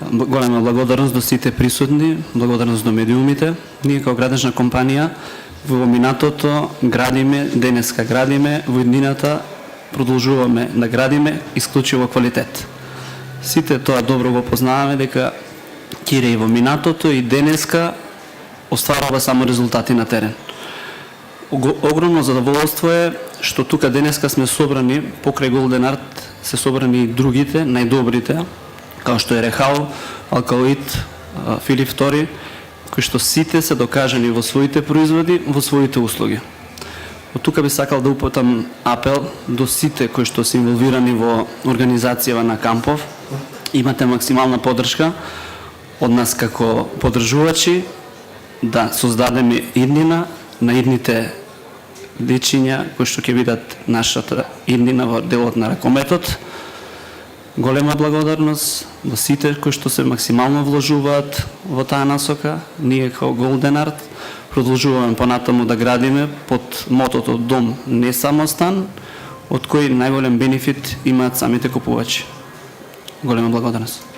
Голема благодарност до сите присутни, благодарност до медиумите. Ние како градежна компанија во минатото градиме, денеска градиме, во иднината продолжуваме да градиме исклучиво квалитет. Сите тоа добро го познаваме дека Кире и во минатото и денеска остварува само резултати на терен. Огромно задоволство е што тука денеска сме собрани покрај Голден Арт, се собрани и другите, најдобрите, како што е Рехал, Алкалоид, Филип II, кои што сите се докажани во своите производи, во своите услуги. Од тука би сакал да упатам апел до сите кои што се инволвирани во организацијава на кампов. Имате максимална поддршка од нас како поддржувачи да создадеме иднина на идните личиња кои што ќе видат нашата иднина во делот на ракометот. Голема благодарност до сите кои што се максимално вложуваат во таа насока. Ние како Голден Арт продолжуваме понатаму да градиме под мотото дом не само стан, од кој најголем бенефит имаат самите купувачи. Голема благодарност.